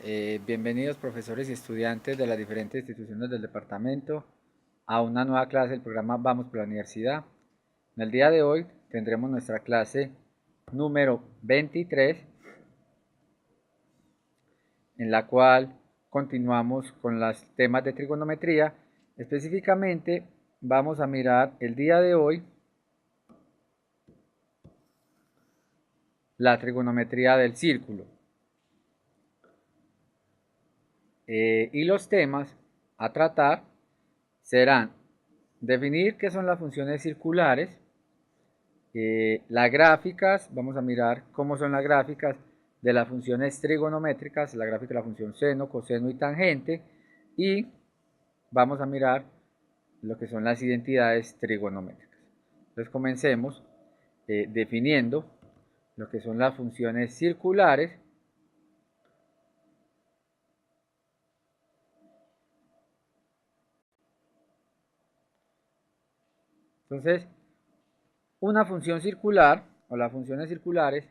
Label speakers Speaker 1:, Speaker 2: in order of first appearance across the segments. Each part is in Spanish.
Speaker 1: Bienvenidos profesores y estudiantes de las diferentes instituciones del departamento a una nueva clase del programa Vamos por la Universidad. En el día de hoy tendremos nuestra clase número 23, en la cual continuamos con los temas de trigonometría. Específicamente vamos a mirar el día de hoy la trigonometría del círculo. Y los temas a tratar serán definir qué son las funciones circulares, las gráficas, vamos a mirar cómo son las gráficas de las funciones trigonométricas, la gráfica de la función seno, coseno y tangente, y vamos a mirar lo que son las identidades trigonométricas. Entonces comencemos definiendo lo que son las funciones circulares. Entonces, una función circular o las funciones circulares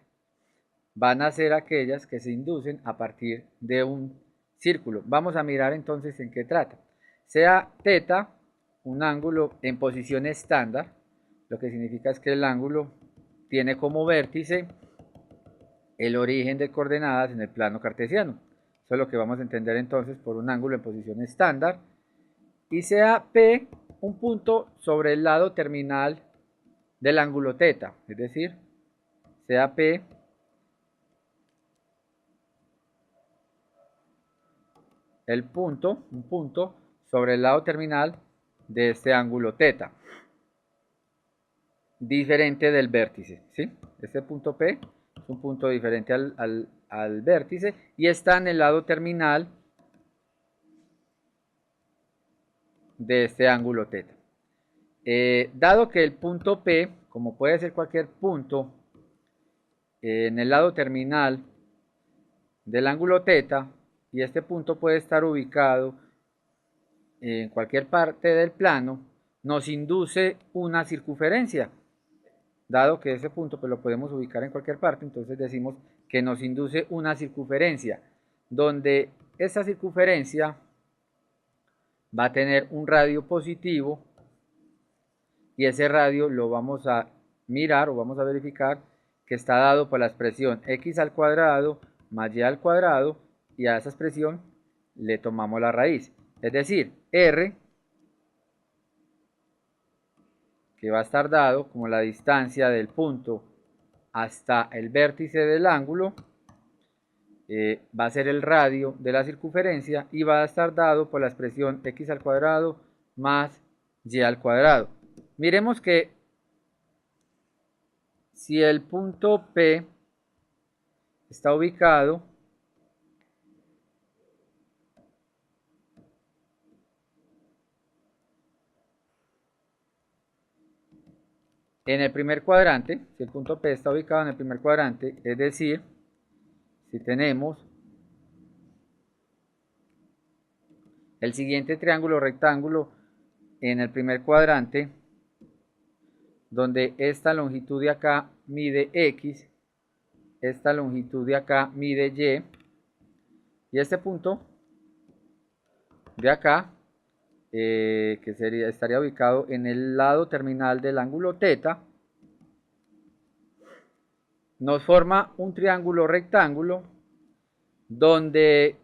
Speaker 1: van a ser aquellas que se inducen a partir de un círculo. Vamos a mirar entonces en qué trata. Sea θ un ángulo en posición estándar, lo que significa es que el ángulo tiene como vértice el origen de coordenadas en el plano cartesiano. Eso es lo que vamos a entender entonces por un ángulo en posición estándar. Y sea P un punto sobre el lado terminal del ángulo θ, es decir, sea P un punto sobre el lado terminal de este ángulo θ, diferente del vértice, ¿sí? Este punto P es un punto diferente al vértice y está en el lado terminal de este ángulo θ. Dado que el punto P, como puede ser cualquier punto en el lado terminal del ángulo θ, y este punto puede estar ubicado en cualquier parte del plano, nos induce una circunferencia. Dado que ese punto pues lo podemos ubicar en cualquier parte, entonces decimos que nos induce una circunferencia, donde esa circunferencia va a tener un radio positivo y ese radio lo vamos a mirar o vamos a verificar que está dado por la expresión x al cuadrado más y al cuadrado, y a esa expresión le tomamos la raíz, es decir, r, que va a estar dado como la distancia del punto hasta el vértice del ángulo, va a ser el radio de la circunferencia y va a estar dado por la expresión x al cuadrado más y al cuadrado. Miremos que si el punto P está ubicado en el primer cuadrante, si el punto P está ubicado en el primer cuadrante, es decir, si tenemos el siguiente triángulo rectángulo en el primer cuadrante, donde esta longitud de acá mide x, esta longitud de acá mide y este punto de acá, que estaría ubicado en el lado terminal del ángulo θ, nos forma un triángulo rectángulo donde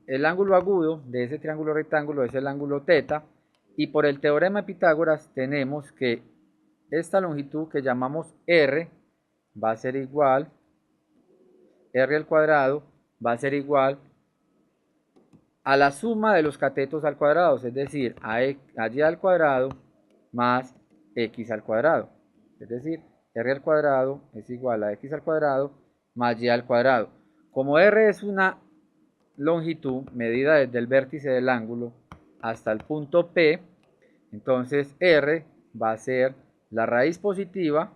Speaker 1: el ángulo agudo de ese triángulo rectángulo es el ángulo θ, y por el teorema de Pitágoras tenemos que esta longitud que llamamos r va a ser igual, r al cuadrado va a ser igual a la suma de los catetos al cuadrado, es decir, a y al cuadrado más x al cuadrado, es decir, r al cuadrado es igual a x al cuadrado más y al cuadrado. Como r es una longitud medida desde el vértice del ángulo hasta el punto P, entonces r va a ser la raíz positiva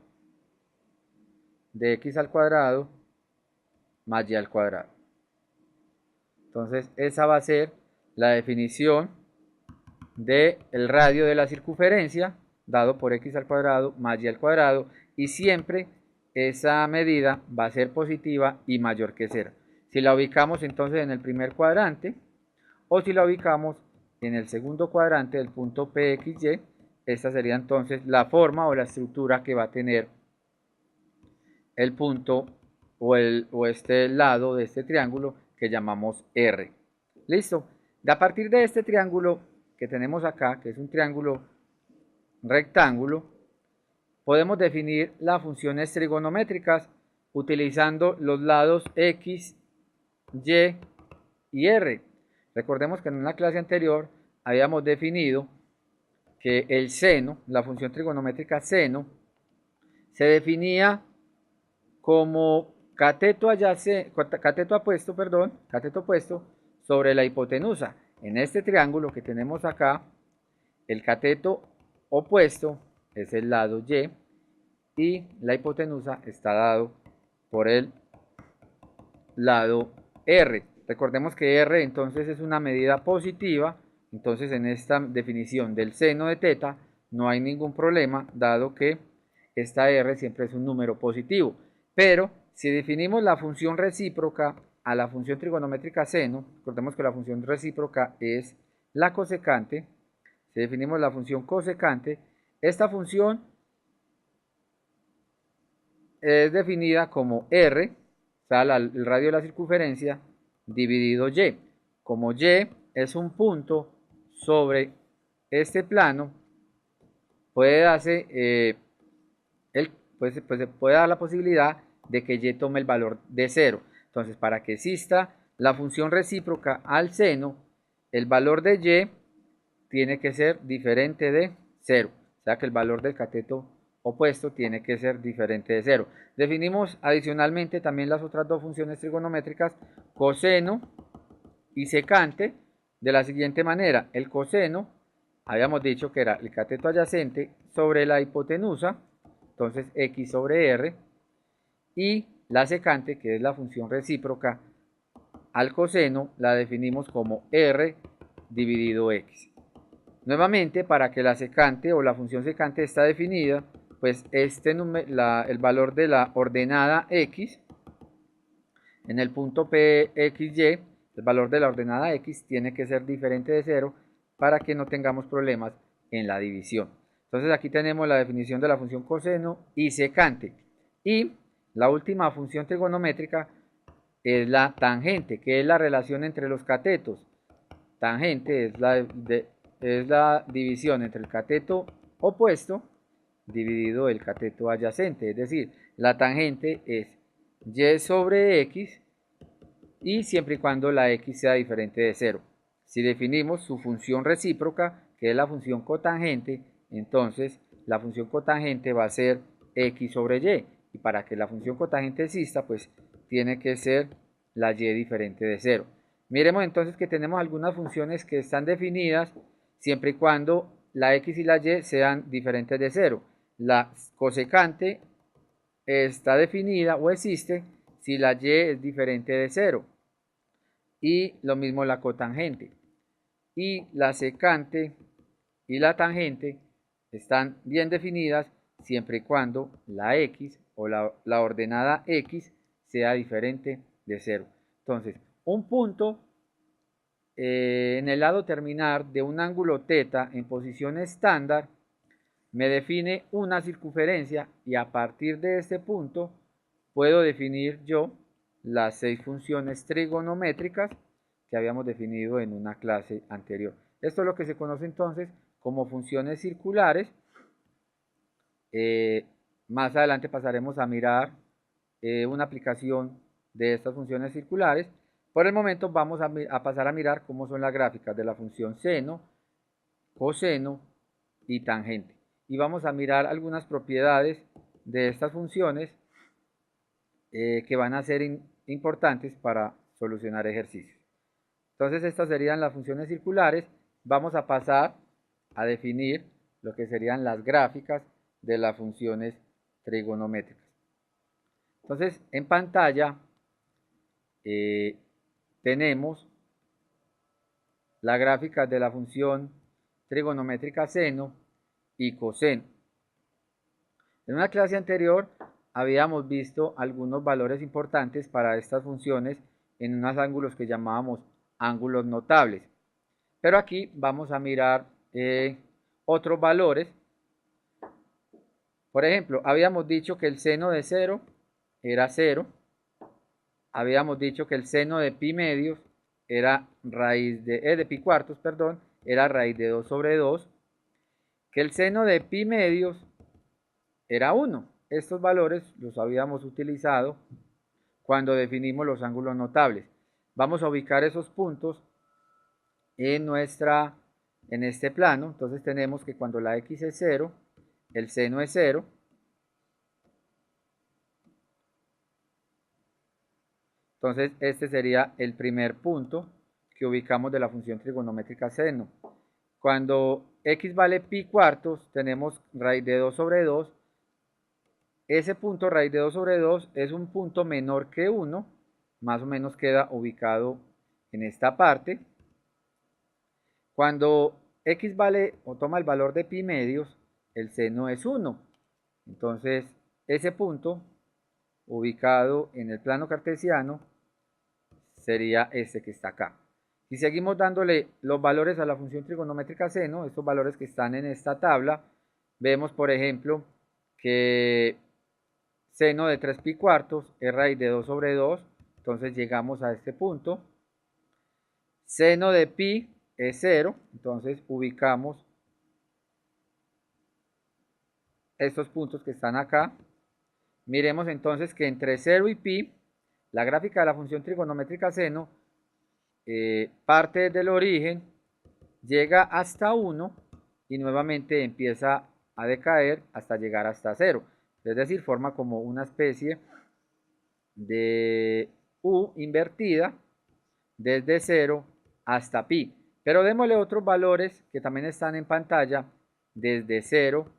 Speaker 1: de x al cuadrado más y al cuadrado. Entonces esa va a ser la definición del radio de la circunferencia dado por x al cuadrado más y al cuadrado, y siempre esa medida va a ser positiva y mayor que 0. Si la ubicamos entonces en el primer cuadrante o si la ubicamos en el segundo cuadrante del punto PXY, esta sería entonces la forma o la estructura que va a tener el punto o este lado de este triángulo que llamamos R. ¿Listo? De a partir de este triángulo que tenemos acá, que es un triángulo rectángulo, podemos definir las funciones trigonométricas utilizando los lados X, Y y R. Recordemos que en una clase anterior habíamos definido que el seno, la función trigonométrica seno, se definía como cateto opuesto sobre la hipotenusa. En este triángulo que tenemos acá, el cateto opuesto es el lado Y y la hipotenusa está dado por el lado R. Recordemos que R entonces es una medida positiva, entonces en esta definición del seno de teta no hay ningún problema, dado que esta R siempre es un número positivo. Pero si definimos la función recíproca a la función trigonométrica seno, recordemos que la función recíproca es la cosecante, si definimos la función cosecante, esta función es definida como R, o sea, el radio de la circunferencia, dividido Y. Como Y es un punto sobre este plano, puede darse, pues se puede dar la posibilidad de que Y tome el valor de 0. Entonces, para que exista la función recíproca al seno, el valor de Y tiene que ser diferente de 0. O sea que el valor del cateto opuesto tiene que ser diferente de 0. Definimos adicionalmente también las otras dos funciones trigonométricas, coseno y secante, de la siguiente manera. El coseno, habíamos dicho que era el cateto adyacente sobre la hipotenusa, entonces x sobre r, y la secante, que es la función recíproca al coseno, la definimos como r dividido x. Nuevamente, para que la secante o la función secante está definida, pues el valor de la ordenada x en el punto PXY, el valor de la ordenada x tiene que ser diferente de 0 para que no tengamos problemas en la división. Entonces aquí tenemos la definición de la función coseno y secante. Y la última función trigonométrica es la tangente, que es la relación entre los catetos. Tangente es la división entre el cateto opuesto dividido el cateto adyacente. Es decir, la tangente es y sobre x y siempre y cuando la x sea diferente de 0. Si definimos su función recíproca, que es la función cotangente, entonces la función cotangente va a ser x sobre y. Y para que la función cotangente exista, pues tiene que ser la y diferente de 0. Miremos entonces que tenemos algunas funciones que están definidas siempre y cuando la x y la y sean diferentes de 0. La cosecante está definida o existe si la y es diferente de 0. Y lo mismo la cotangente. Y la secante y la tangente están bien definidas siempre y cuando la x o la ordenada x sea diferente de 0. Entonces, un punto en el lado terminal de un ángulo θ en posición estándar me define una circunferencia y a partir de este punto puedo definir yo las 6 funciones trigonométricas que habíamos definido en una clase anterior. Esto es lo que se conoce entonces como funciones circulares. Más adelante pasaremos a mirar una aplicación de estas funciones circulares. Por el momento vamos a pasar a mirar cómo son las gráficas de la función seno, coseno y tangente. Y vamos a mirar algunas propiedades de estas funciones que van a ser importantes para solucionar ejercicios. Entonces estas serían las funciones circulares. Vamos a pasar a definir lo que serían las gráficas de las funciones trigonométricas. Entonces en pantalla tenemos la gráfica de la función trigonométrica seno y coseno. En una clase anterior habíamos visto algunos valores importantes para estas funciones en unos ángulos que llamábamos ángulos notables. Pero aquí vamos a mirar otros valores. Por ejemplo, habíamos dicho que el seno de 0 era 0. Habíamos dicho que el seno de pi medios era raíz de pi cuartos, perdón, era raíz de 2 sobre 2. Que el seno de pi medios era 1. Estos valores los habíamos utilizado cuando definimos los ángulos notables. Vamos a ubicar esos puntos en este plano. Entonces tenemos que cuando la x es 0, el seno es 0. Entonces este sería el primer punto que ubicamos de la función trigonométrica seno. Cuando x vale pi cuartos, tenemos raíz de 2 sobre 2. Ese punto raíz de 2 sobre 2 es un punto menor que 1, más o menos queda ubicado en esta parte. Cuando x vale o toma el valor de pi medios, el seno es 1. Entonces, ese punto ubicado en el plano cartesiano sería este que está acá. Si seguimos dándole los valores a la función trigonométrica seno, estos valores que están en esta tabla, vemos por ejemplo que seno de 3 pi cuartos es raíz de 2 sobre 2, entonces llegamos a este punto. Seno de pi es 0, entonces ubicamos estos puntos que están acá. Miremos entonces que entre 0 y pi, la gráfica de la función trigonométrica seno parte desde el origen, llega hasta 1 y nuevamente empieza a decaer hasta llegar hasta 0. Es decir, forma como una especie de U invertida desde 0 hasta pi. Pero démosle otros valores que también están en pantalla desde 0,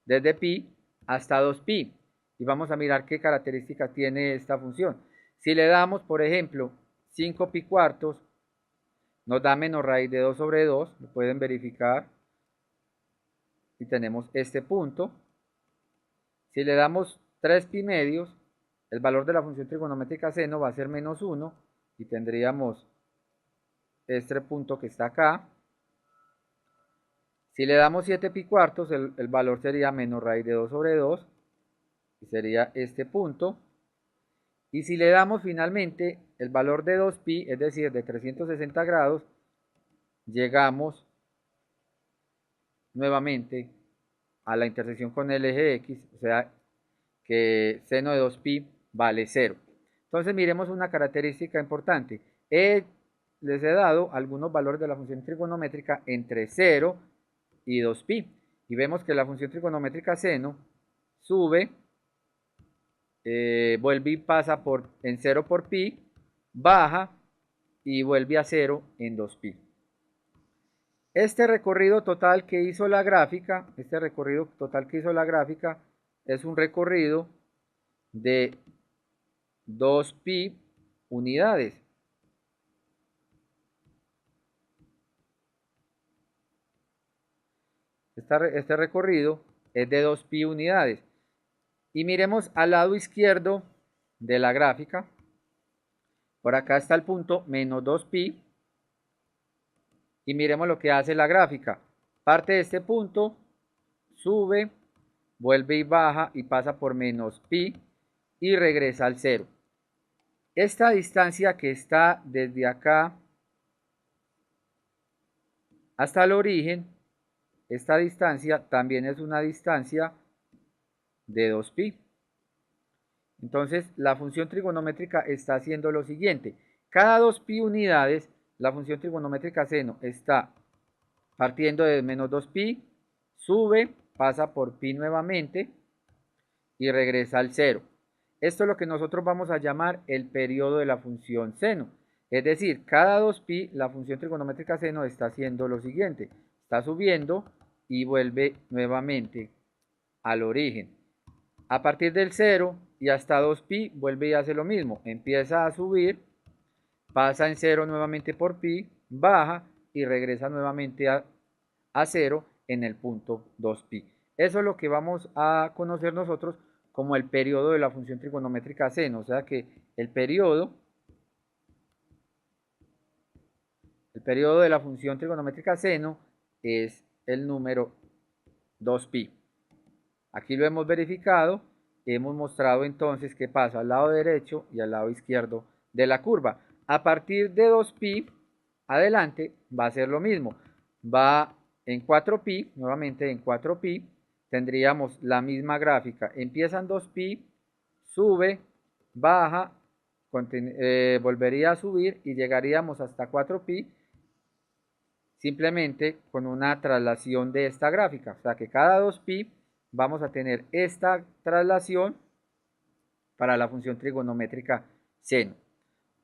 Speaker 1: desde pi hasta 2pi. Y vamos a mirar qué características tiene esta función. Si le damos, por ejemplo, 5 pi cuartos, nos da menos raíz de 2 sobre 2, lo pueden verificar. Y tenemos este punto. Si le damos 3 pi medios, el valor de la función trigonométrica seno va a ser menos 1 y tendríamos este punto que está acá. Si le damos 7 pi cuartos, el valor sería menos raíz de 2 sobre 2 y sería este punto. Y si le damos finalmente el valor de 2pi, es decir, de 360 grados, llegamos nuevamente a la intersección con el eje X, o sea que seno de 2pi vale 0. Entonces miremos una característica importante. Les he dado algunos valores de la función trigonométrica entre 0 y 2pi. Y vemos que la función trigonométrica seno sube, vuelve y pasa en 0 por pi, baja y vuelve a 0 en 2pi. Este recorrido total que hizo la gráfica, es un recorrido de 2pi unidades. Este recorrido es de 2pi unidades. Y miremos al lado izquierdo de la gráfica. Por acá está el punto menos 2pi. Y miremos lo que hace la gráfica. Parte de este punto, sube, vuelve y baja y pasa por menos pi y regresa al 0. Esta distancia que está desde acá hasta el origen, esta distancia también es una distancia de 2pi. Entonces la función trigonométrica está haciendo lo siguiente. Cada 2pi unidades, la función trigonométrica seno está partiendo de menos 2pi, sube, pasa por pi nuevamente y regresa al 0. Esto es lo que nosotros vamos a llamar el periodo de la función seno. Es decir, cada 2pi la función trigonométrica seno está haciendo lo siguiente. Está subiendo y vuelve nuevamente al origen. A partir del 0 y hasta 2pi vuelve y hace lo mismo. Empieza a subir, pasa en 0 nuevamente por pi, baja y regresa nuevamente a 0 en el punto 2pi. Eso es lo que vamos a conocer nosotros como el periodo de la función trigonométrica seno. O sea que el periodo El periodo de la función trigonométrica seno es el número 2pi. Aquí lo hemos verificado, hemos mostrado entonces qué pasa al lado derecho y al lado izquierdo de la curva. A partir de 2pi adelante va a ser lo mismo, va en 4pi, nuevamente en 4pi, tendríamos la misma gráfica, empieza en 2pi, sube, baja, volvería a subir y llegaríamos hasta 4pi, simplemente con una traslación de esta gráfica, o sea que cada 2pi vamos a tener esta traslación para la función trigonométrica seno.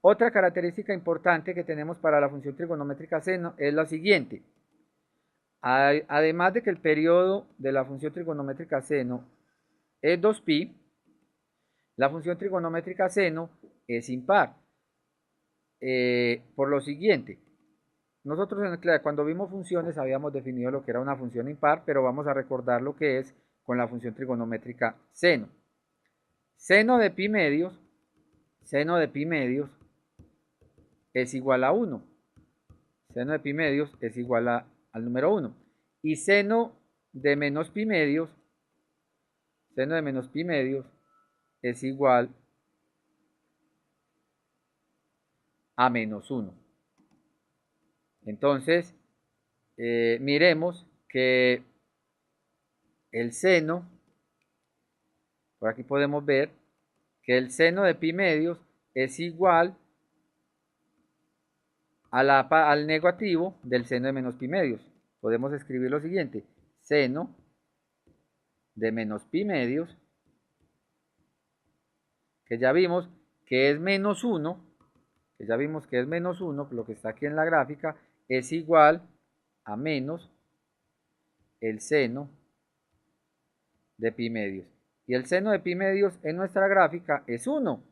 Speaker 1: Otra característica importante que tenemos para la función trigonométrica seno es la siguiente. Además de que el periodo de la función trigonométrica seno es 2pi, la función trigonométrica seno es impar. Por lo siguiente, nosotros cuando vimos funciones habíamos definido lo que era una función impar, pero vamos a recordar lo que es con la función trigonométrica seno. Seno de pi medios es igual a 1. Seno de pi medios es igual al número 1. Y seno de menos pi medios es igual a menos 1. Entonces, miremos que el seno, por aquí podemos ver que el seno de pi medios es igual al negativo del seno de menos pi medios. Podemos escribir lo siguiente: seno de menos pi medios, que ya vimos que es menos 1, lo que está aquí en la gráfica, es igual a menos el seno de pi medios. Y el seno de pi medios en nuestra gráfica es 1.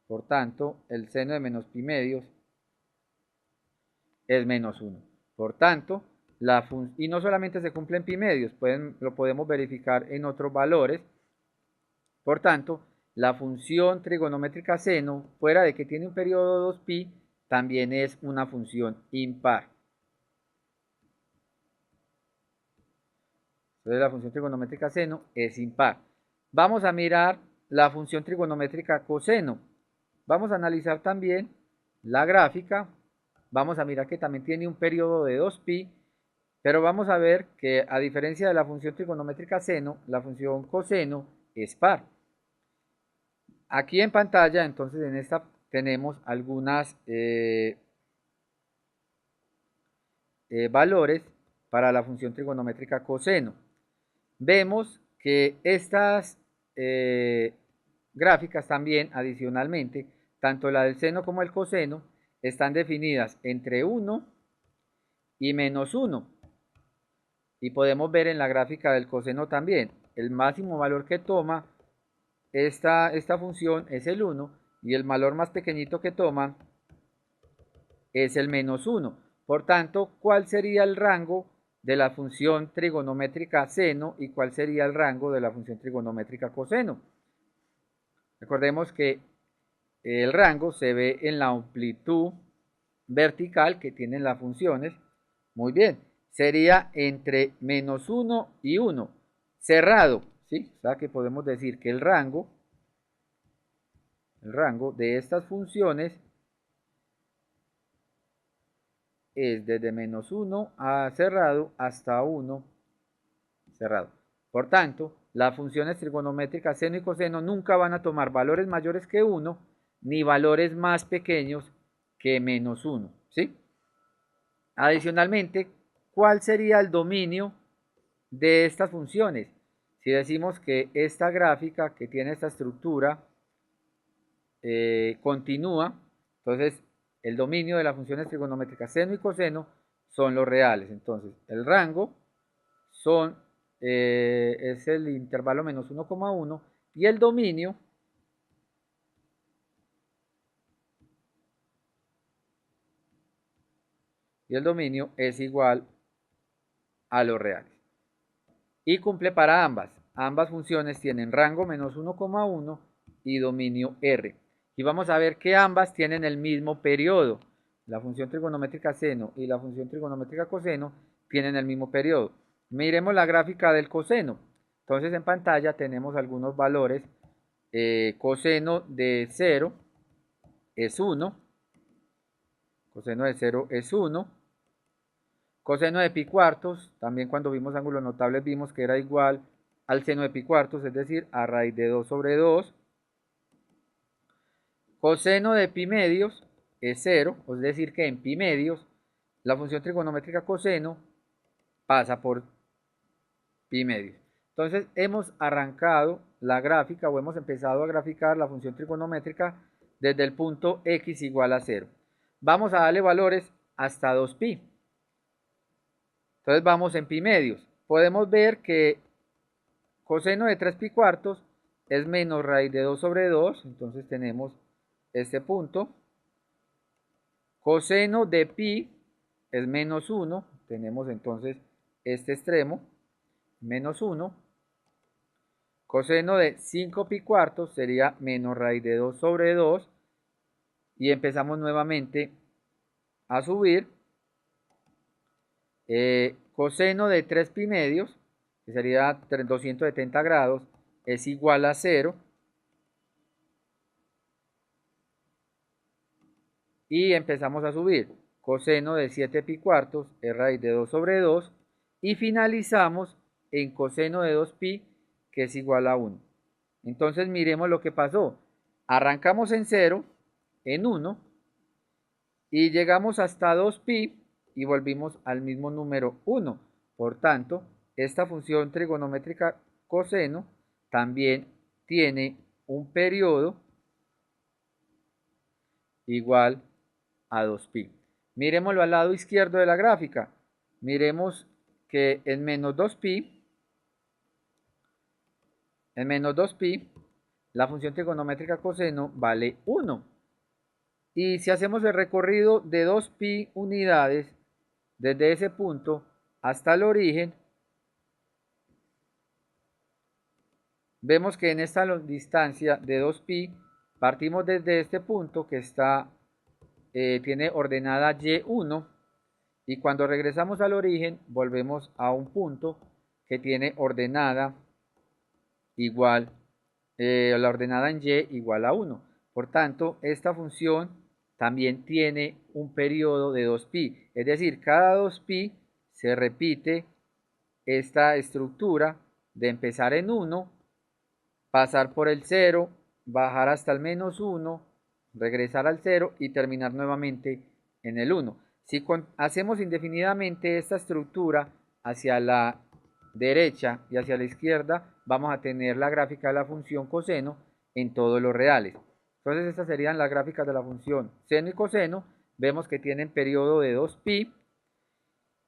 Speaker 1: Por tanto, el seno de menos pi medios es menos 1. Por tanto, y no solamente se cumple en pi medios, lo podemos verificar en otros valores. Por tanto, la función trigonométrica seno, fuera de que tiene un periodo 2pi, también es una función impar. Entonces la función trigonométrica seno es impar. Vamos a mirar la función trigonométrica coseno. Vamos a analizar también la gráfica. Vamos a mirar que también tiene un periodo de 2pi, pero vamos a ver que a diferencia de la función trigonométrica seno, la función coseno es par. Aquí en pantalla, entonces en esta tenemos algunos valores para la función trigonométrica coseno. Vemos que estas gráficas también, adicionalmente, tanto la del seno como el coseno, están definidas entre 1 y menos 1. Y podemos ver en la gráfica del coseno también, el máximo valor que toma esta función es el 1 y el valor más pequeñito que toma es el menos 1. Por tanto, ¿cuál sería el rango de la función trigonométrica seno y cuál sería el rango de la función trigonométrica coseno? Recordemos que el rango se ve en la amplitud vertical que tienen las funciones. Muy bien, sería entre menos 1 y 1, cerrado, ¿sí? O sea que podemos decir que el rango de estas funciones es desde menos 1 a cerrado hasta 1 cerrado. Por tanto, las funciones trigonométricas seno y coseno nunca van a tomar valores mayores que 1 ni valores más pequeños que menos 1, ¿sí? Adicionalmente, ¿cuál sería el dominio de estas funciones? Si decimos que esta gráfica que tiene esta estructura continúa, entonces el dominio de las funciones trigonométricas seno y coseno son los reales. Entonces, el rango es el intervalo menos 1,1 y el dominio es igual a los reales. Y cumple para ambas. Ambas funciones tienen rango menos 1,1 y dominio R. Y vamos a ver que ambas tienen el mismo periodo. la función trigonométrica seno y la función trigonométrica coseno tienen el mismo periodo. Miremos la gráfica del coseno. Entonces en pantalla tenemos algunos valores. Coseno de 0 es 1. Coseno de 0 es 1. Coseno de pi cuartos, también cuando vimos ángulos notables vimos que era igual al seno de pi cuartos, es decir, a raíz de 2 sobre 2. Coseno de pi medios es 0, es decir que en pi medios la función trigonométrica coseno pasa por pi medios. Entonces hemos arrancado la gráfica o hemos empezado a graficar la función trigonométrica desde el punto x igual a 0. Vamos a darle valores hasta 2pi. Entonces vamos en pi medios. Podemos ver que coseno de 3 pi cuartos es menos raíz de 2 sobre 2. Entonces tenemos este punto. Coseno de pi es menos 1. Tenemos entonces este extremo, menos 1. Coseno de 5 pi cuartos sería menos raíz de 2 sobre 2. Y empezamos nuevamente a subir. Coseno de 3 pi medios, que sería 270 grados, es igual a 0. Y empezamos a subir. Coseno de 7 pi cuartos es raíz de 2 sobre 2. Y finalizamos en coseno de 2pi, que es igual a 1. Entonces miremos lo que pasó. Arrancamos en 0, en 1, y llegamos hasta 2pi y volvimos al mismo número 1. Por tanto, esta función trigonométrica coseno también tiene un periodo igual a 2pi. Miremoslo al lado izquierdo de la gráfica. Miremos que en menos 2pi, la función trigonométrica coseno vale 1. Y si hacemos el recorrido de 2pi unidades, desde ese punto hasta el origen, vemos que en esta distancia de 2pi, partimos desde este punto que está, tiene ordenada y1, y cuando regresamos al origen, volvemos a un punto que tiene ordenada igual, la ordenada en y igual a 1. Por tanto, esta función también tiene un periodo de 2pi, es decir, cada 2pi se repite esta estructura de empezar en 1, pasar por el 0, bajar hasta el menos 1, regresar al 0 y terminar nuevamente en el 1. Si hacemos indefinidamente esta estructura hacia la derecha y hacia la izquierda, vamos a tener la gráfica de la función coseno en todos los reales. Entonces estas serían las gráficas de la función seno y coseno. Vemos que tienen periodo de 2pi.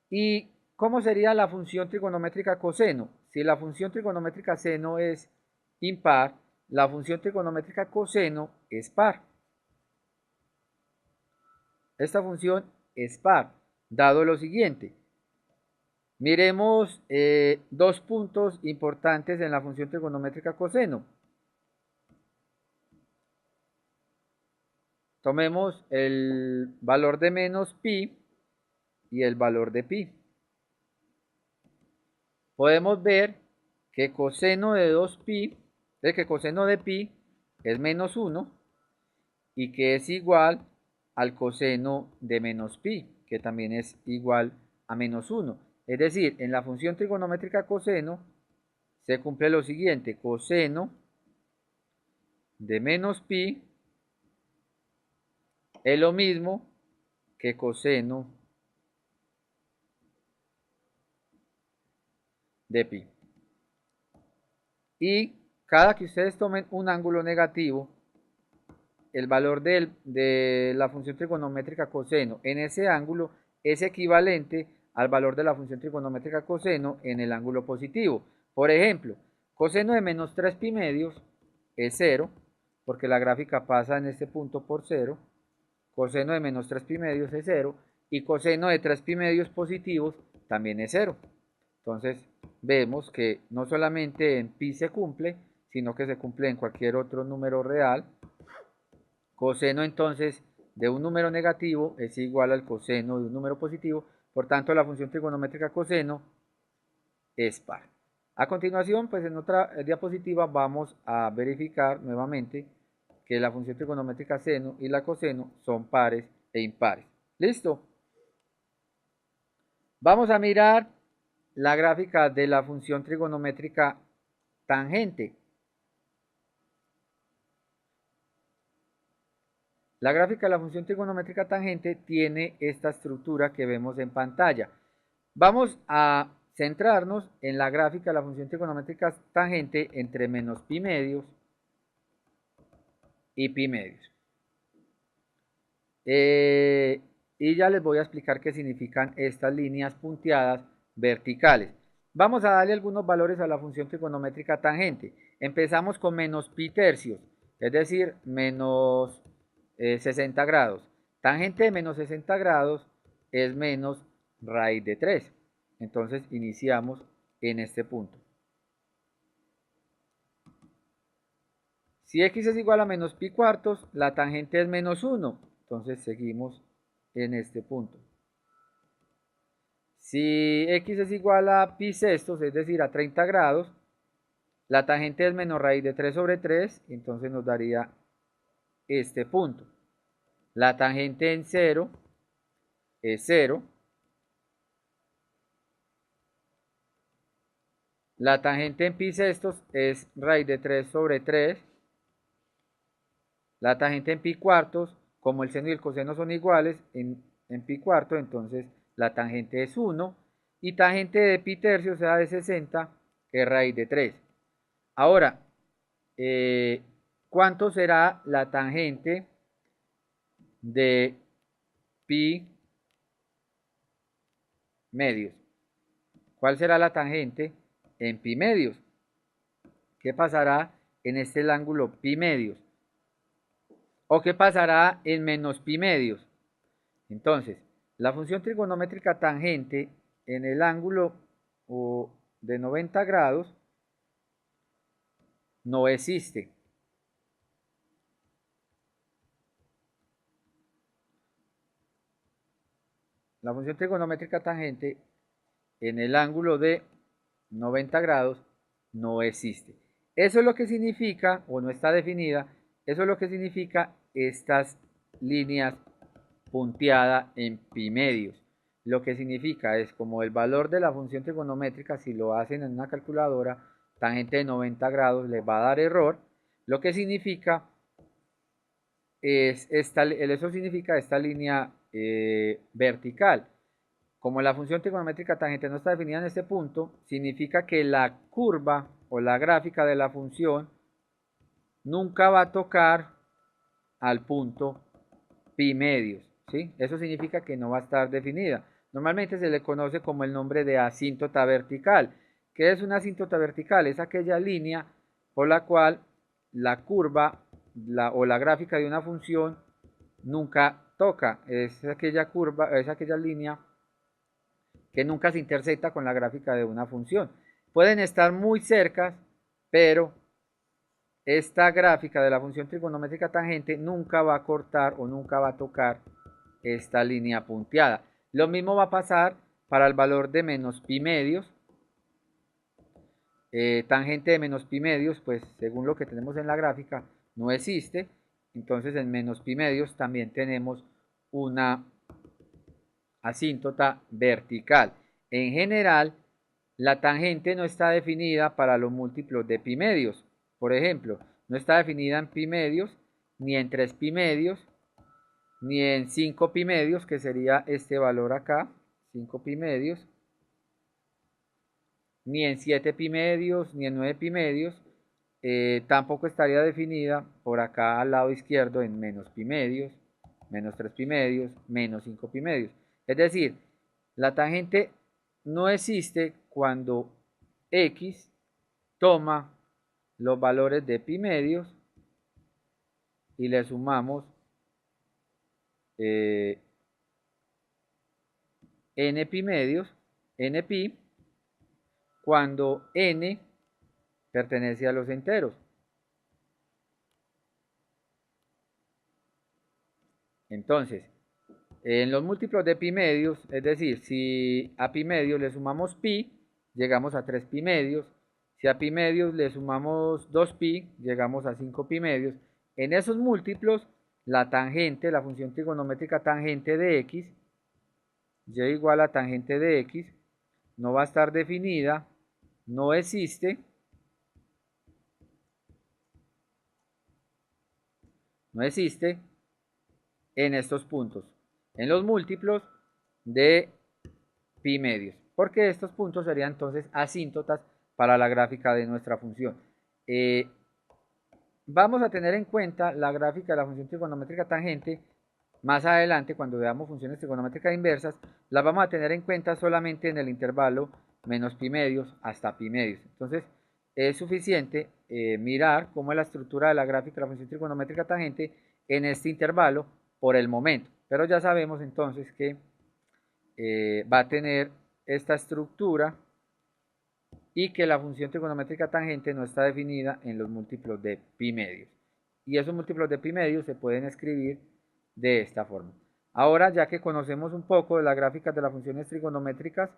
Speaker 1: ¿Y cómo sería la función trigonométrica coseno? Si la función trigonométrica seno es impar, la función trigonométrica coseno es par. Esta función es par, dado lo siguiente. Miremos dos puntos importantes en la función trigonométrica coseno. Tomemos el valor de menos pi y el valor de pi. Podemos ver que coseno de 2pi, que coseno de pi es menos 1 y que es igual al coseno de menos pi, que también es igual a menos 1. Es decir, en la función trigonométrica coseno se cumple lo siguiente: coseno de menos pi es lo mismo que coseno de pi. Y cada que ustedes tomen un ángulo negativo, el valor de la función trigonométrica coseno en ese ángulo es equivalente al valor de la función trigonométrica coseno en el ángulo positivo. Por ejemplo, coseno de menos 3 pi medios es 0, porque la gráfica pasa en este punto por 0. Coseno de menos 3 pi medios es 0. Y coseno de 3 pi medios positivos también es 0. Entonces vemos que no solamente en pi se cumple, sino que se cumple en cualquier otro número real. Coseno entonces de un número negativo es igual al coseno de un número positivo, por tanto la función trigonométrica coseno es par. A continuación, pues en otra diapositiva vamos a verificar nuevamente que la función trigonométrica seno y la coseno son pares e impares. ¿Listo? Vamos a mirar la gráfica de la función trigonométrica tangente. La gráfica de la función trigonométrica tangente tiene esta estructura que vemos en pantalla. Vamos a centrarnos en la gráfica de la función trigonométrica tangente entre menos pi medios y pi medios. Y ya les voy a explicar qué significan estas líneas punteadas verticales. Vamos a darle algunos valores a la función trigonométrica tangente. Empezamos con menos pi tercios, es decir, menos 60 grados. Tangente de menos 60 grados es menos raíz de 3. Entonces iniciamos en este punto. Si x es igual a menos pi cuartos, la tangente es menos 1. Entonces seguimos en este punto. Si x es igual a pi sextos, es decir, a 30 grados, la tangente es menos raíz de 3 sobre 3, entonces nos daría este punto. La tangente en 0 es 0. La tangente en pi sextos es raíz de 3 sobre 3. La tangente en pi cuartos, como el seno y el coseno son iguales en pi cuarto, entonces la tangente es 1. Y tangente de pi tercio, o sea, de 60, es raíz de 3. Ahora, ¿cuánto será la tangente de pi medios? ¿Cuál será la tangente en pi medios? ¿Qué pasará en este ángulo pi medios? ¿O qué pasará en menos pi medios? Entonces, la función trigonométrica tangente en el ángulo de 90 grados no existe. La función trigonométrica tangente en el ángulo de 90 grados no existe. Eso es lo que significa, o no está definida, eso es lo que significa estas líneas punteadas en pi medios. Lo que significa es como el valor de la función trigonométrica, si lo hacen en una calculadora, tangente de 90 grados les va a dar error. Lo que significa es eso significa esta línea vertical. Como la función trigonométrica tangente no está definida en este punto, significa que la curva o la gráfica de la función nunca va a tocar al punto pi medios, ¿sí? Eso significa que no va a estar definida. Normalmente se le conoce como el nombre de asíntota vertical. ¿Qué es una asíntota vertical? Es aquella línea por la cual la curva o la gráfica de una función nunca toca. Es aquella curva, es aquella línea que nunca se intersecta con la gráfica de una función. Pueden estar muy cerca, pero esta gráfica de la función trigonométrica tangente nunca va a cortar o nunca va a tocar esta línea punteada. Lo mismo va a pasar para el valor de menos pi medios. Tangente de menos pi medios, pues según lo que tenemos en la gráfica, no existe. Entonces en menos pi medios también tenemos una asíntota vertical. En general, la tangente no está definida para los múltiplos de pi medios. Por ejemplo, no está definida en pi medios, ni en 3 pi medios, ni en 5 pi medios, que sería este valor acá, 5 pi medios, ni en 7 pi medios, ni en 9 pi medios. Tampoco estaría definida por acá al lado izquierdo en menos pi medios, menos 3 pi medios, menos 5 pi medios. Es decir, la tangente no existe cuando x toma los valores de pi medios y le sumamos n pi medios, n pi, cuando n pertenece a los enteros. Entonces, en los múltiplos de pi medios, es decir, si a pi medios le sumamos pi, llegamos a 3 pi medios. Si a pi medios le sumamos 2 pi, llegamos a 5 pi medios. En esos múltiplos, la tangente, la función trigonométrica tangente de x, y igual a tangente de x, no va a estar definida, no existe, en estos puntos, en los múltiplos de pi medios, porque estos puntos serían entonces asíntotas para la gráfica de nuestra función. Vamos a tener en cuenta la gráfica de la función trigonométrica tangente más adelante, cuando veamos funciones trigonométricas inversas, las vamos a tener en cuenta solamente en el intervalo menos pi medios hasta pi medios. Entonces, es suficiente mirar cómo es la estructura de la gráfica de la función trigonométrica tangente en este intervalo por el momento. Pero ya sabemos entonces que va a tener esta estructura y que la función trigonométrica tangente no está definida en los múltiplos de pi medios. Y esos múltiplos de pi medios se pueden escribir de esta forma. Ahora, ya que conocemos un poco de las gráficas de las funciones trigonométricas,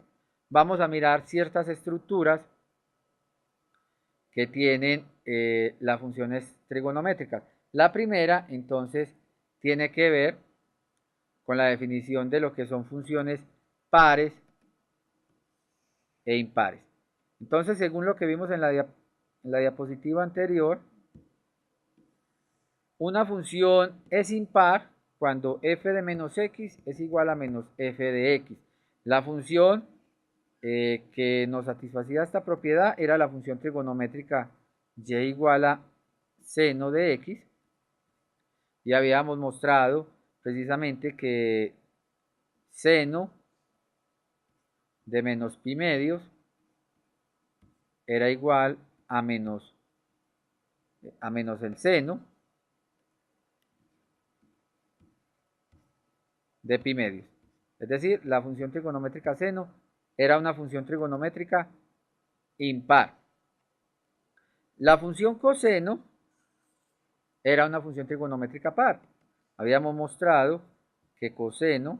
Speaker 1: vamos a mirar ciertas estructuras que tienen las funciones trigonométricas. La primera, entonces, tiene que ver con la definición de lo que son funciones pares e impares. Entonces, según lo que vimos en la diapositiva anterior, una función es impar cuando f de menos x es igual a menos f de x. La función que nos satisfacía esta propiedad era la función trigonométrica y igual a seno de x. Y habíamos mostrado precisamente que seno de menos pi medios era igual a menos el seno de pi medios. Es decir, la función trigonométrica seno era una función trigonométrica impar. La función coseno era una función trigonométrica par. Habíamos mostrado que coseno,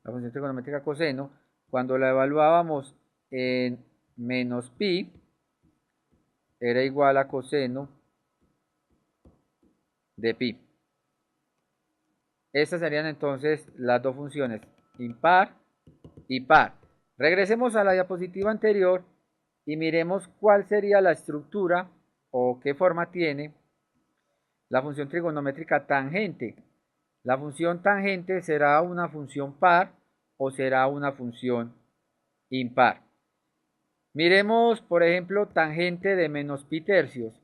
Speaker 1: la función trigonométrica coseno, cuando la evaluábamos en menos pi, era igual a coseno de pi. Estas serían entonces las dos funciones, impar y par. Regresemos a la diapositiva anterior y miremos cuál sería la estructura o qué forma tiene la función trigonométrica tangente. La función tangente será una función par o será una función impar. Miremos, por ejemplo, tangente de menos pi tercios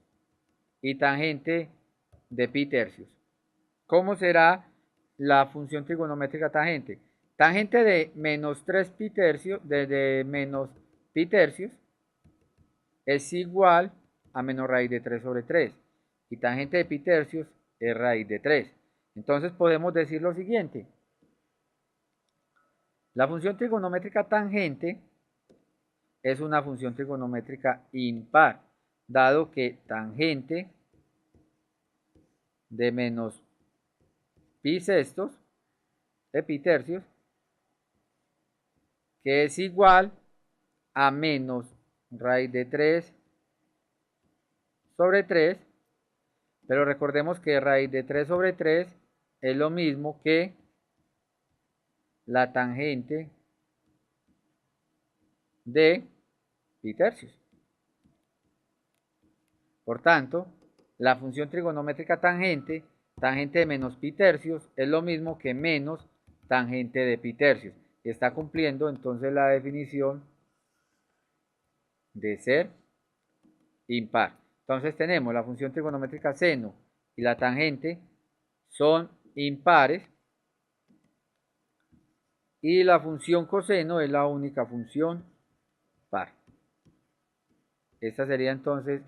Speaker 1: y tangente de pi tercios. ¿Cómo será la función trigonométrica tangente? Tangente de menos 3 pi tercios, de menos pi tercios, es igual a menos raíz de 3 sobre 3. Y tangente de pi tercios es raíz de 3. Entonces podemos decir lo siguiente. La función trigonométrica tangente es una función trigonométrica impar, dado que tangente de menos pi sextos de pi tercios, que es igual a menos raíz de 3 sobre 3, pero recordemos que raíz de 3 sobre 3 es lo mismo que la tangente de pi tercios. Por tanto, la función trigonométrica tangente, tangente de menos pi tercios, es lo mismo que menos tangente de pi tercios. Está cumpliendo entonces la definición de ser impar. Entonces tenemos la función trigonométrica seno y la tangente son impares y la función coseno es la única función par. Esta sería entonces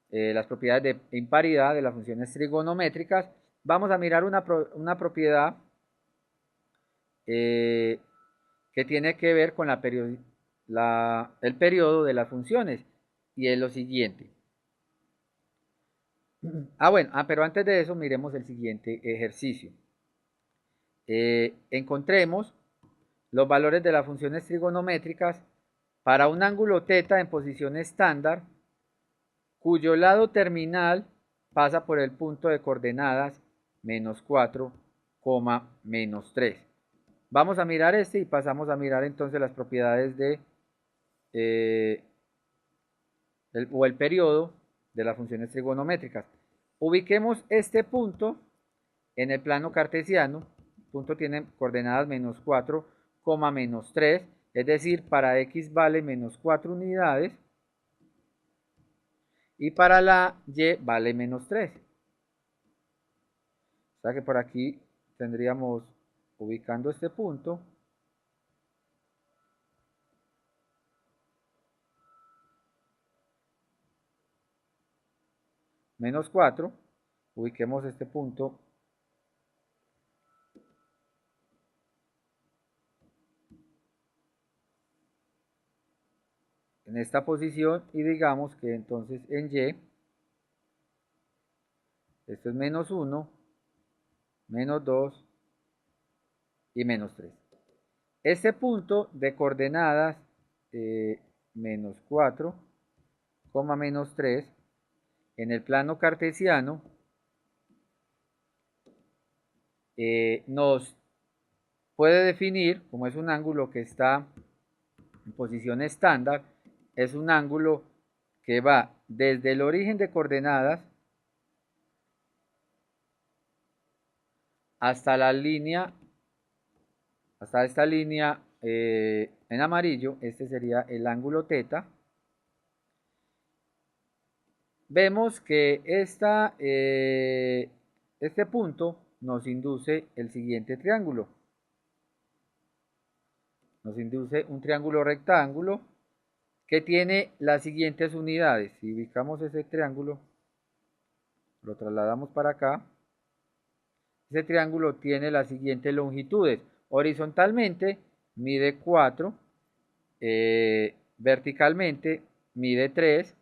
Speaker 1: las propiedades de imparidad de las funciones trigonométricas. Vamos a mirar una propiedad que tiene que ver con el periodo de las funciones y es lo siguiente. Bueno, pero antes de eso miremos el siguiente ejercicio. Encontremos los valores de las funciones trigonométricas para un ángulo θ en posición estándar, cuyo lado terminal pasa por el punto de coordenadas -4, -3. Vamos a mirar este y pasamos a mirar entonces las propiedades de el periodo de las funciones trigonométricas. Ubiquemos este punto en el plano cartesiano. El punto tiene coordenadas -4, -3, es decir, para x vale -4 unidades y para la y vale -3. O sea que por aquí tendríamos, ubicando este punto, -4, ubiquemos este punto en esta posición y digamos que entonces en y, esto es -1, -2 y -3. Este punto de coordenadas -4, -3 en el plano cartesiano nos puede definir, como es un ángulo que está en posición estándar, es un ángulo que va desde el origen de coordenadas hasta la línea, hasta esta línea en amarillo. Este sería el ángulo θ. Vemos que este punto nos induce el siguiente triángulo. Nos induce un triángulo rectángulo que tiene las siguientes unidades. Si ubicamos ese triángulo, lo trasladamos para acá. Ese triángulo tiene las siguientes longitudes. Horizontalmente mide 4, verticalmente mide 3.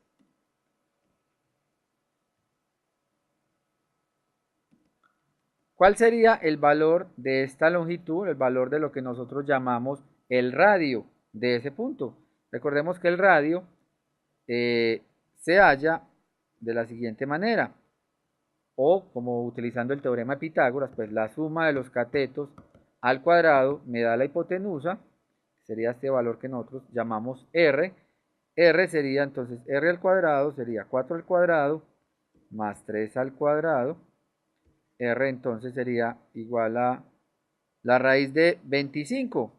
Speaker 1: ¿Cuál sería el valor de esta longitud? El valor de lo que nosotros llamamos el radio de ese punto. Recordemos que el radio se halla de la siguiente manera. O como utilizando el teorema de Pitágoras, pues la suma de los catetos al cuadrado me da la hipotenusa. Sería este valor que nosotros llamamos R. R sería entonces R al cuadrado, sería 4 al cuadrado más 3 al cuadrado. R entonces sería igual a la raíz de 25.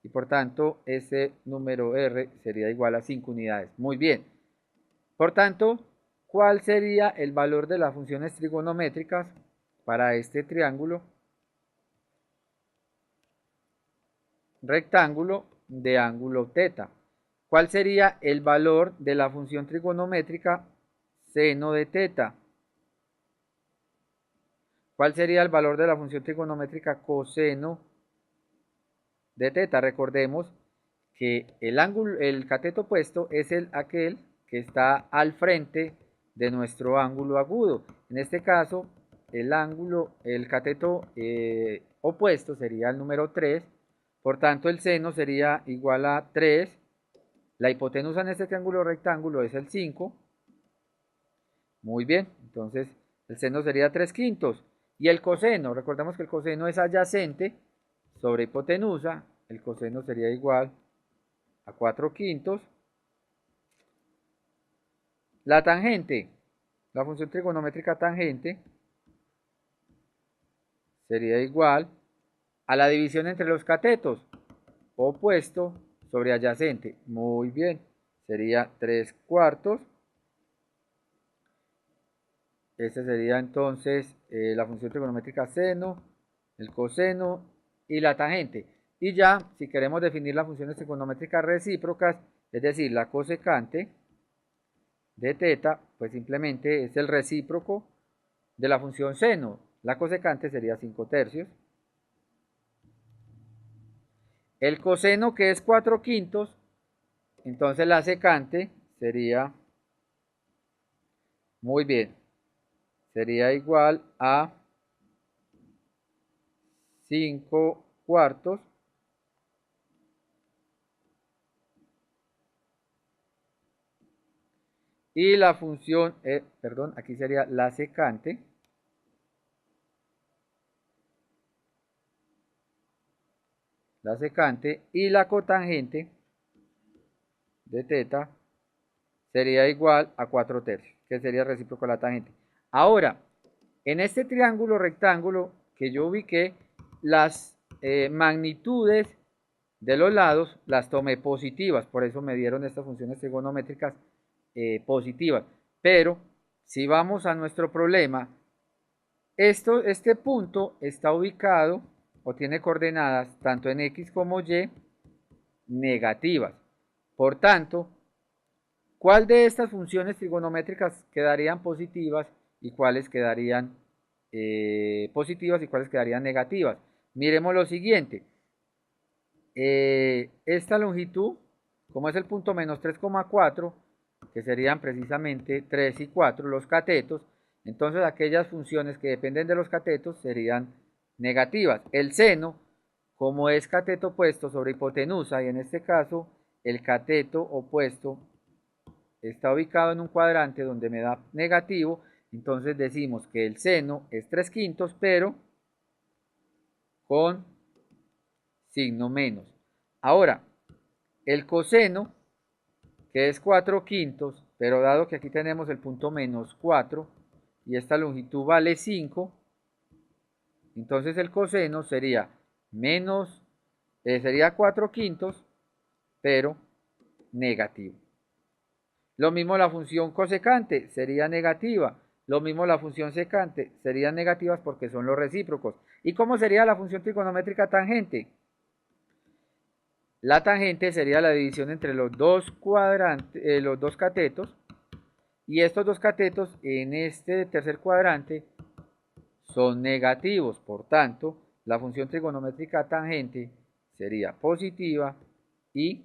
Speaker 1: Y por tanto, ese número R sería igual a 5 unidades. Muy bien. Por tanto, ¿cuál sería el valor de las funciones trigonométricas para este triángulo rectángulo de ángulo θ? ¿Cuál sería el valor de la función trigonométrica seno de θ? ¿Cuál sería el valor de la función trigonométrica coseno de θ? Recordemos que el cateto opuesto es aquel que está al frente de nuestro ángulo agudo. En este caso, el cateto opuesto sería el número 3, por tanto el seno sería igual a 3. La hipotenusa en este triángulo rectángulo es el 5. Muy bien, entonces el seno sería 3/5. Y el coseno, recordemos que el coseno es adyacente sobre hipotenusa, el coseno sería igual a 4/5. La tangente, la función trigonométrica tangente, sería igual a la división entre los catetos, opuesto sobre adyacente. Muy bien, sería 3/4. Este sería entonces la función trigonométrica seno, el coseno y la tangente. Y ya, si queremos definir las funciones trigonométricas recíprocas, es decir, la cosecante de θ, pues simplemente es el recíproco de la función seno. La cosecante sería 5/3. El coseno, que es 4/5, entonces la secante sería, muy bien, sería igual a 5/4 y la función, perdón, aquí sería la secante, y la cotangente de teta sería igual a 4/3, que sería recíproco a la tangente. Ahora, en este triángulo rectángulo que yo ubiqué, las magnitudes de los lados las tomé positivas, por eso me dieron estas funciones trigonométricas positivas. Pero si vamos a nuestro problema, este punto está ubicado o tiene coordenadas tanto en X como Y negativas. Por tanto, ¿cuál de estas funciones trigonométricas quedarían positivas y cuáles quedarían positivas y cuáles quedarían negativas? Miremos lo siguiente. Esta longitud, como es el punto menos 3,4, que serían precisamente 3 y 4 los catetos, entonces aquellas funciones que dependen de los catetos serían negativas. El seno, como es cateto opuesto sobre hipotenusa, y en este caso el cateto opuesto está ubicado en un cuadrante donde me da negativo, entonces decimos que el seno es 3/5, pero con signo menos. Ahora, el coseno, que es 4/5, pero dado que aquí tenemos el punto menos 4 y esta longitud vale 5, entonces el coseno sería sería 4/5, pero negativo. Lo mismo la función cosecante sería negativa. Lo mismo la función secante serían negativas porque son los recíprocos. ¿Y cómo sería la función trigonométrica tangente? La tangente sería la división entre los dos los dos catetos, y estos dos catetos en este tercer cuadrante son negativos. Por tanto, la función trigonométrica tangente sería positiva y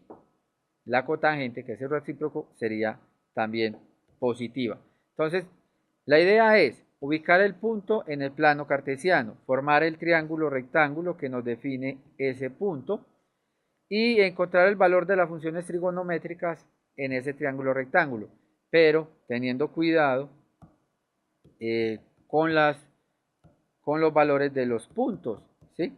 Speaker 1: la cotangente, que es el recíproco, sería también positiva. Entonces, la idea es ubicar el punto en el plano cartesiano, formar el triángulo rectángulo que nos define ese punto y encontrar el valor de las funciones trigonométricas en ese triángulo rectángulo, pero teniendo cuidado eh, con, con los valores de los puntos, ¿sí?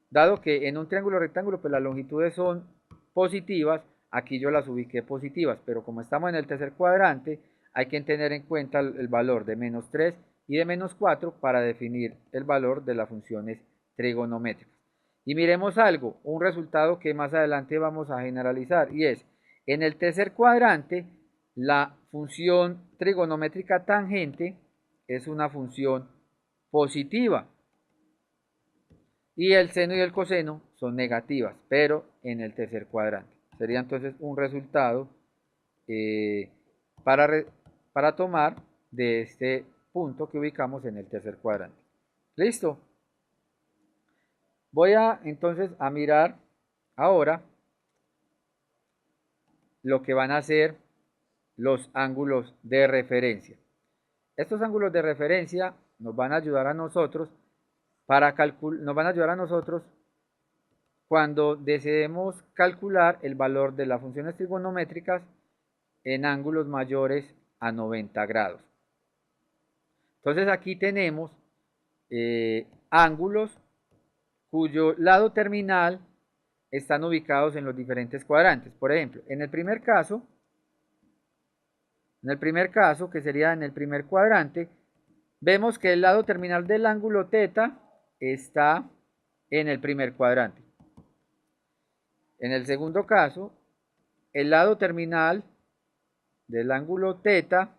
Speaker 1: Dado que en un triángulo rectángulo pues las longitudes son positivas, aquí yo las ubiqué positivas, pero como estamos en el tercer cuadrante, hay que tener en cuenta el valor de menos 3 y de menos 4 para definir el valor de las funciones trigonométricas. Y miremos algo, un resultado que más adelante vamos a generalizar, y es, en el tercer cuadrante, la función trigonométrica tangente es una función positiva, y el seno y el coseno son negativas, pero en el tercer cuadrante. Sería entonces un resultado eh, para, para tomar de este punto que ubicamos en el tercer cuadrante. ¿Listo? Voy a entonces a mirar ahora lo que van a ser los ángulos de referencia. Estos ángulos de referencia nos van a ayudar a nosotros nos van a ayudar a nosotros cuando deseemos calcular el valor de las funciones trigonométricas en ángulos mayores a 90 grados. Entonces aquí tenemos ángulos cuyo lado terminal están ubicados en los diferentes cuadrantes. Por ejemplo, en el primer caso, que sería en el primer cuadrante, vemos que el lado terminal del ángulo θ está en el primer cuadrante. En el segundo caso, el lado terminal del ángulo θ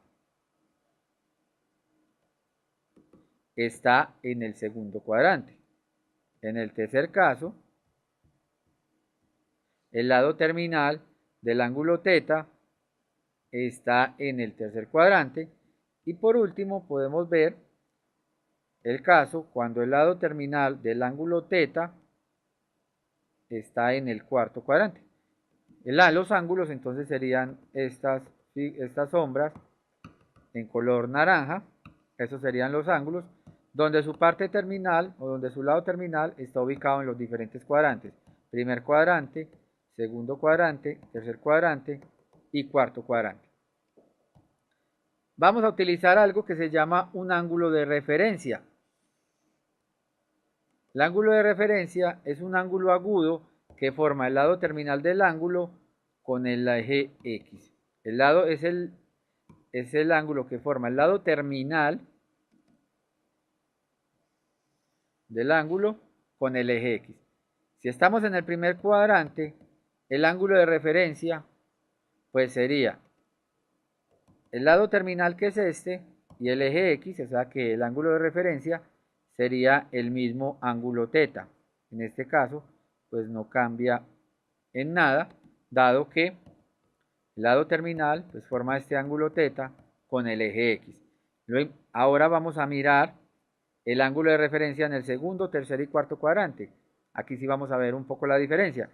Speaker 1: está en el segundo cuadrante. En el tercer caso, el lado terminal del ángulo θ está en el tercer cuadrante. Y por último podemos ver el caso cuando el lado terminal del ángulo θ está en el cuarto cuadrante. Los ángulos entonces serían estas sombras en color naranja, Esos serían los ángulos donde su parte terminal o donde su lado terminal está ubicado en los diferentes cuadrantes. Primer cuadrante, segundo cuadrante, tercer cuadrante y cuarto cuadrante. Vamos a utilizar algo que se llama un ángulo de referencia. El ángulo de referencia es un ángulo agudo que forma el lado terminal del ángulo con el eje X. El lado es el ángulo que forma el lado terminal del ángulo con el eje X. Si estamos en el primer cuadrante, el ángulo de referencia pues sería el lado terminal, que es este, y el eje X, o sea que el ángulo de referencia sería el mismo ángulo teta. En este caso, pues no cambia en nada, dado que el lado terminal pues forma este ángulo teta con el eje X. Ahora vamos a mirar el ángulo de referencia en el segundo, tercer y cuarto cuadrante. Aquí sí vamos a ver un poco la diferencia.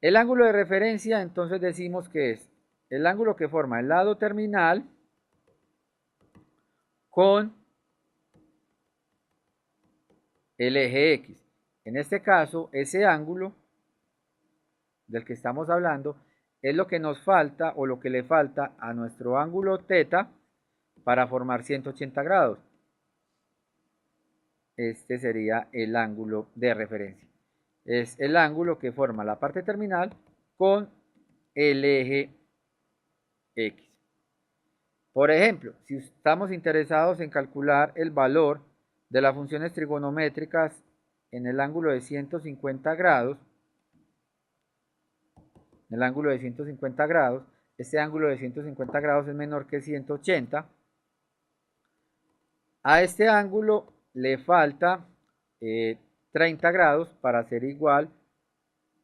Speaker 1: El ángulo de referencia entonces decimos que es el ángulo que forma el lado terminal con el eje X. En este caso, ese ángulo del que estamos hablando es lo que nos falta o lo que le falta a nuestro ángulo teta para formar 180 grados. Este sería el ángulo de referencia. Es el ángulo que forma la parte terminal con el eje X. Por ejemplo, si estamos interesados en calcular el valor de las funciones trigonométricas en el ángulo de 150 grados, este ángulo de 150 grados es menor que 180. A este ángulo le falta 30 grados para ser igual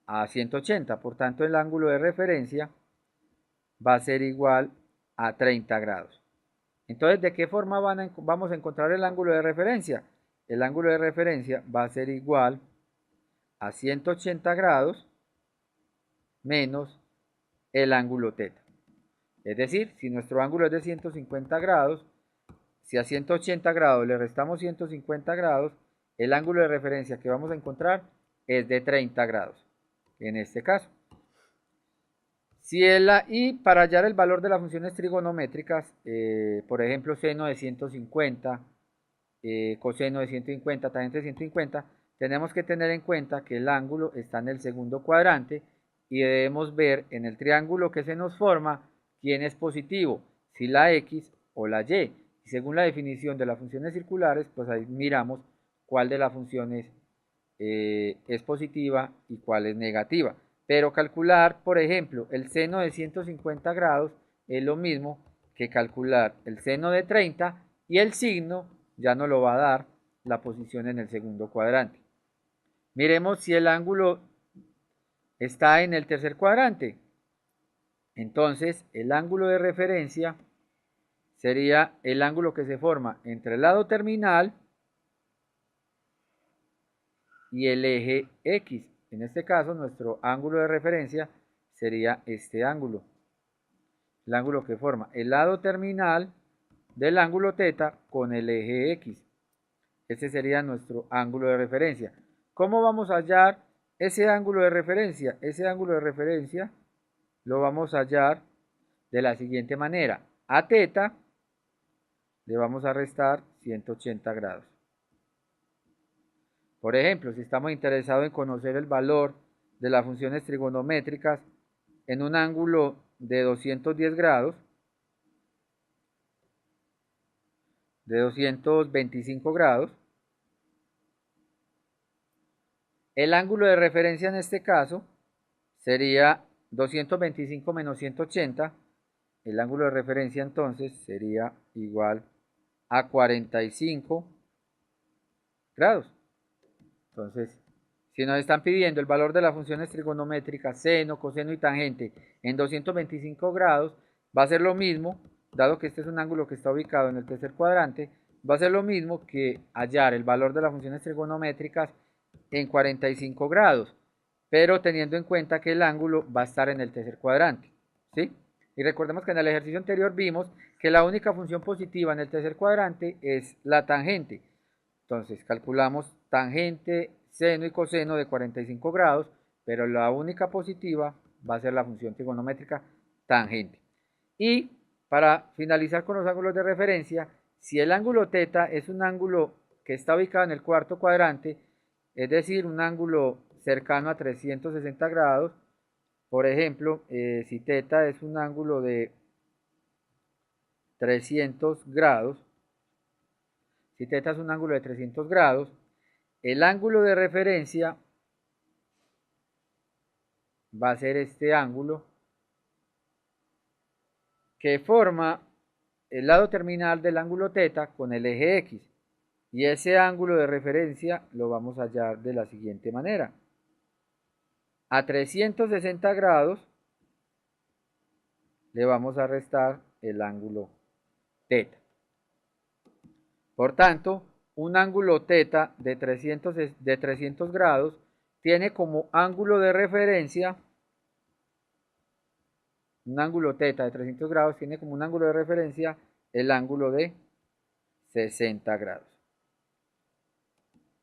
Speaker 1: a 180. Por tanto, el ángulo de referencia va a ser igual a 30 grados. Entonces, ¿de qué forma vamos a encontrar el ángulo de referencia? El ángulo de referencia va a ser igual a 180 grados menos el ángulo teta. Es decir, si nuestro ángulo es de 150 grados, si a 180 grados le restamos 150 grados, el ángulo de referencia que vamos a encontrar es de 30 grados, en este caso. Y para hallar el valor de las funciones trigonométricas, por ejemplo, seno de 150, coseno de 150, tangente de 150, tenemos que tener en cuenta que el ángulo está en el segundo cuadrante y debemos ver en el triángulo que se nos forma quién es positivo, si la X o la Y. Y según la definición de las funciones circulares, pues ahí miramos cuál de las funciones es positiva y cuál es negativa. Pero calcular, por ejemplo, el seno de 150 grados es lo mismo que calcular el seno de 30 y el signo ya nos lo va a dar la posición en el segundo cuadrante. Miremos si el ángulo está en el tercer cuadrante. Entonces, el ángulo de referencia sería el ángulo que se forma entre el lado terminal y el eje X. En este caso, nuestro ángulo de referencia sería este ángulo. El ángulo que forma el lado terminal del ángulo teta con el eje X. Ese sería nuestro ángulo de referencia. ¿Cómo vamos a hallar ese ángulo de referencia? Ese ángulo de referencia lo vamos a hallar de la siguiente manera. A teta le vamos a restar 180 grados. Por ejemplo, si estamos interesados en conocer el valor de las funciones trigonométricas en un ángulo de 210 grados, de 225 grados, el ángulo de referencia en este caso sería 225 menos 180. El ángulo de referencia entonces sería igual a 45 grados. Entonces, si nos están pidiendo el valor de las funciones trigonométricas seno, coseno y tangente en 225 grados, va a ser lo mismo, dado que este es un ángulo que está ubicado en el tercer cuadrante, va a ser lo mismo que hallar el valor de las funciones trigonométricas en 45 grados, pero teniendo en cuenta que el ángulo va a estar en el tercer cuadrante, ¿sí? Y recordemos que en el ejercicio anterior vimos que la única función positiva en el tercer cuadrante es la tangente. Entonces calculamos tangente, seno y coseno de 45 grados, pero la única positiva va a ser la función trigonométrica tangente. Y para finalizar con los ángulos de referencia, si el ángulo θ es un ángulo que está ubicado en el cuarto cuadrante, es decir, un ángulo cercano a 360 grados, por ejemplo, si θ es un ángulo de 300 grados, si θ es un ángulo de 300 grados, el ángulo de referencia va a ser este ángulo que forma el lado terminal del ángulo θ con el eje X. Y ese ángulo de referencia lo vamos a hallar de la siguiente manera. A 360 grados le vamos a restar el ángulo θ. Por tanto, un ángulo θ de 300 grados tiene como ángulo de referencia, un ángulo θ de 300 grados tiene como un ángulo de referencia el ángulo de 60 grados.